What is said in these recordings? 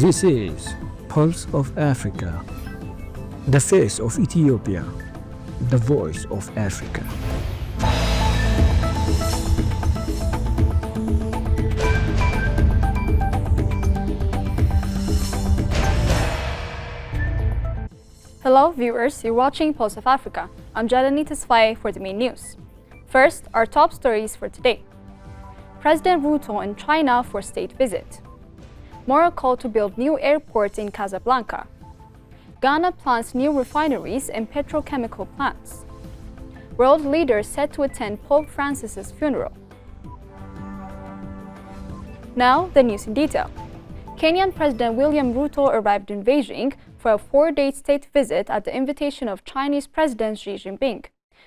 This is Pulse of Africa, the face of Ethiopia, the voice of Africa. Hello viewers, you're watching Pulse of Africa. I'm Jalani Tesfaye for the main news. First, our top stories for today. President Ruto in China for state visit. Morocco to build new airport in Casablanca. Ghana plans new refineries and petrochemical plants. World leaders set to attend Pope Francis's funeral. Now, the news in detail. Kenyan President William Ruto arrived in Beijing for a 4-day state visit at the invitation of Chinese President Xi Jinping.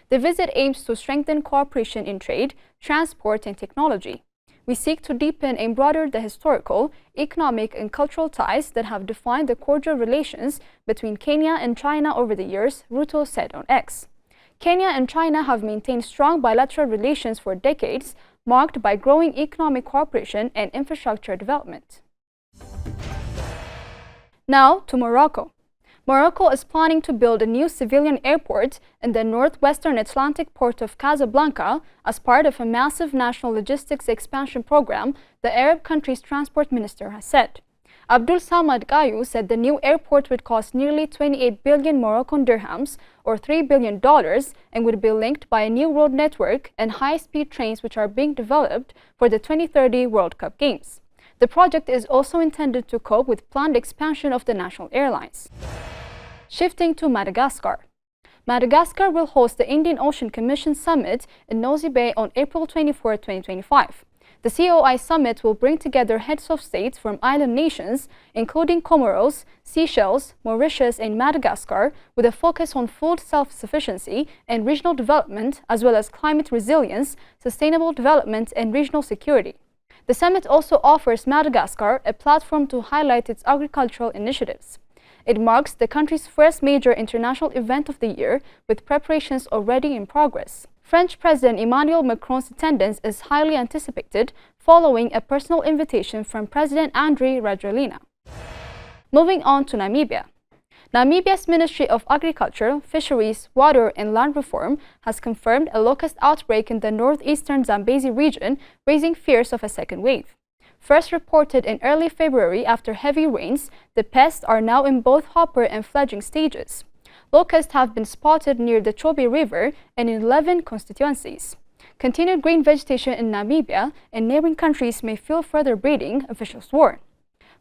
The visit aims to strengthen cooperation in trade, transport, and technology. We seek to deepen and broaden the historical, economic, and cultural ties that have defined the cordial relations between Kenya and China over the years, Ruto said on X. Kenya and China have maintained strong bilateral relations for decades, marked by growing economic cooperation and infrastructure development. Now to Morocco. Morocco is planning to build a new civilian airport in the northwestern Atlantic port of Casablanca as part of a massive national logistics expansion program, the Arab country's transport minister has said. Abdul Samad Gayu said the new airport would cost nearly 28 billion Moroccan dirhams, or $3 billion, and would be linked by a new road network and high-speed trains which are being developed for the 2030 World Cup Games. The project is also intended to cope with planned expansion of the national airlines. Shifting to Madagascar. Madagascar will host the Indian Ocean Commission Summit in Nosy Be on April 24, 2025. The COI Summit will bring together heads of states from island nations, including Comoros, Seychelles, Mauritius, and Madagascar, with a focus on food self-sufficiency and regional development, as well as climate resilience, sustainable development, and regional security. The summit also offers Madagascar a platform to highlight its agricultural initiatives. It marks the country's first major international event of the year, with preparations already in progress. French President Emmanuel Macron's attendance is highly anticipated, following a personal invitation from President Andry Rajoelina. Moving on to Namibia. Namibia's Ministry of Agriculture, Fisheries, Water and Land Reform has confirmed a locust outbreak in the northeastern Zambezi region, raising fears of a second wave. First reported in early February after heavy rains, the pests are now in both hopper and fledgling stages. Locusts have been spotted near the Chobe River and in 11 constituencies. Continued green vegetation in Namibia and neighboring countries may fuel further breeding, officials warn.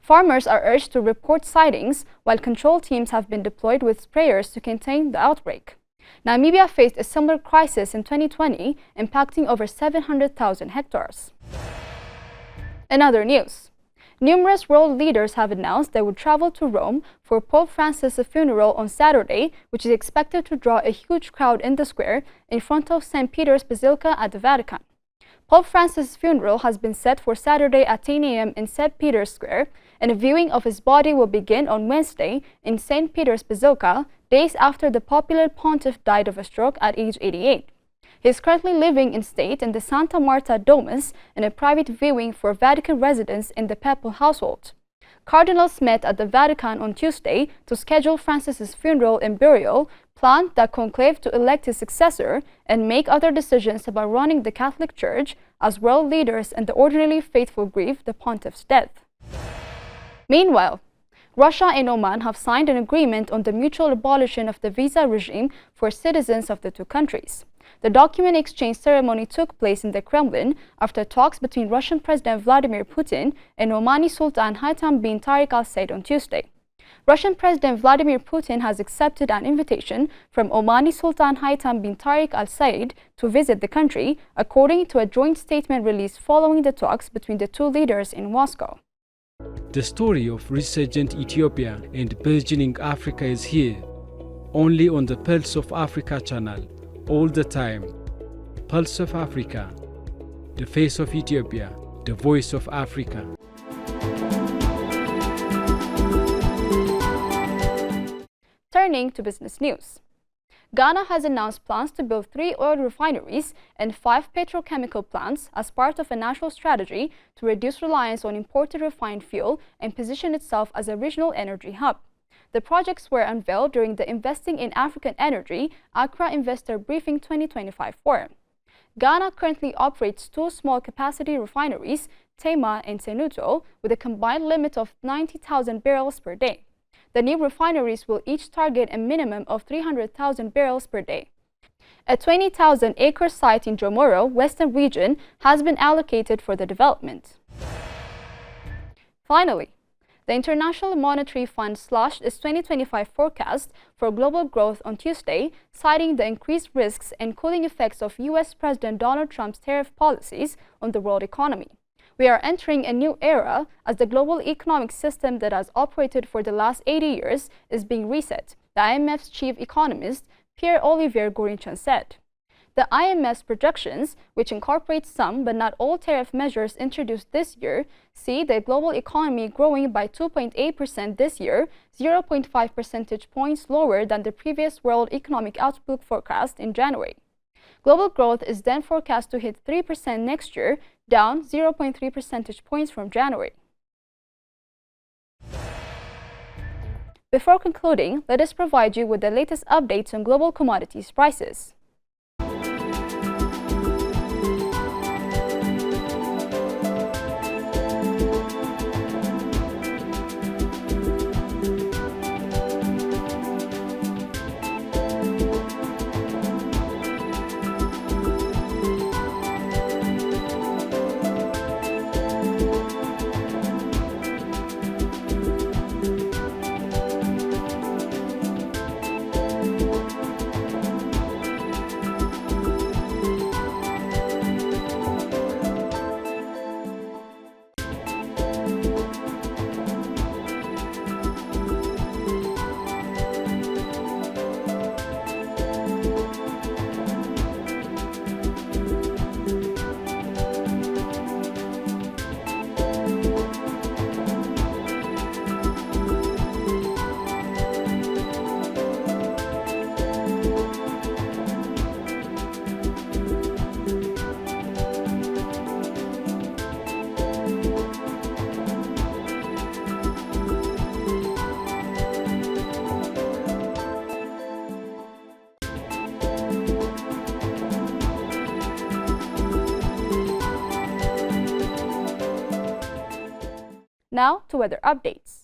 Farmers are urged to report sightings, while control teams have been deployed with sprayers to contain the outbreak. Namibia faced a similar crisis in 2020, impacting over 700,000 hectares. In other news, numerous world leaders have announced they would travel to Rome for Pope Francis's funeral on Saturday, which is expected to draw a huge crowd in the square in front of St. Peter's Basilica at the Vatican. Pope Francis's funeral has been set for Saturday at 10 a.m. in St. Peter's Square, and a viewing of his body will begin on Wednesday in St. Peter's Basilica, days after the popular pontiff died of a stroke at age 88. He is currently living in state in the Santa Marta Domus in a private viewing for Vatican residents in the papal household. Cardinals met at the Vatican on Tuesday to schedule Francis's funeral and burial, planned the conclave to elect his successor, and make other decisions about running the Catholic Church as world leaders and the ordinarily faithful grieve the pontiff's death. Meanwhile, Russia and Oman have signed an agreement on the mutual abolition of the visa regime for citizens of the two countries. The document exchange ceremony took place in the Kremlin after talks between Russian President Vladimir Putin and Omani Sultan Haytham bin Tariq Al Said on Tuesday. Russian President Vladimir Putin has accepted an invitation from Omani Sultan Haytham bin Tariq Al Said to visit the country, according to a joint statement released following the talks between the two leaders in Moscow. The story of resurgent Ethiopia and burgeoning Africa is here, only on the Pulse of Africa channel, all the time. Pulse of Africa, the face of Ethiopia, the voice of Africa. Turning to business news. Ghana has announced plans to build 3 oil refineries and 5 petrochemical plants as part of a national strategy to reduce reliance on imported refined fuel and position itself as a regional energy hub. The projects were unveiled during the Investing in African Energy Accra Investor Briefing 2025 forum. Ghana currently operates 2 small capacity refineries, Tema and Tenuto, with a combined limit of 90,000 barrels per day. The new refineries will each target a minimum of 300,000 barrels per day. A 20,000-acre site in Jomoro, Western Region, has been allocated for the development. Finally, the International Monetary Fund slashed its 2025 forecast for global growth on Tuesday, citing the increased risks and cooling effects of U.S. President Donald Trump's tariff policies on the world economy. We are entering a new era as the global economic system that has operated for the last 80 years is being reset, the IMF's chief economist, Pierre-Olivier Gourinchon, said. The IMF's projections, which incorporate some but not all tariff measures introduced this year, see the global economy growing by 2.8% this year, 0.5 percentage points lower than the previous World Economic Outlook forecast in January. Global growth is then forecast to hit 3% next year, down 0.3 percentage points from January. Before concluding, let us provide you with the latest updates on global commodities prices. Now to weather updates.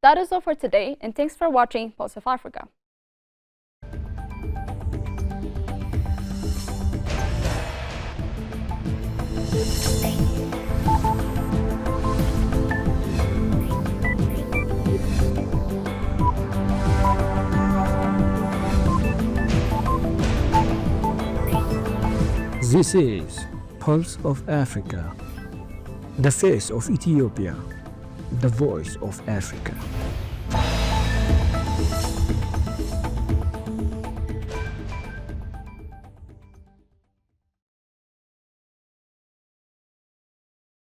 That is all for today, and thanks for watching Pulse of Africa. This is Pulse of Africa, the face of Ethiopia, the voice of Africa.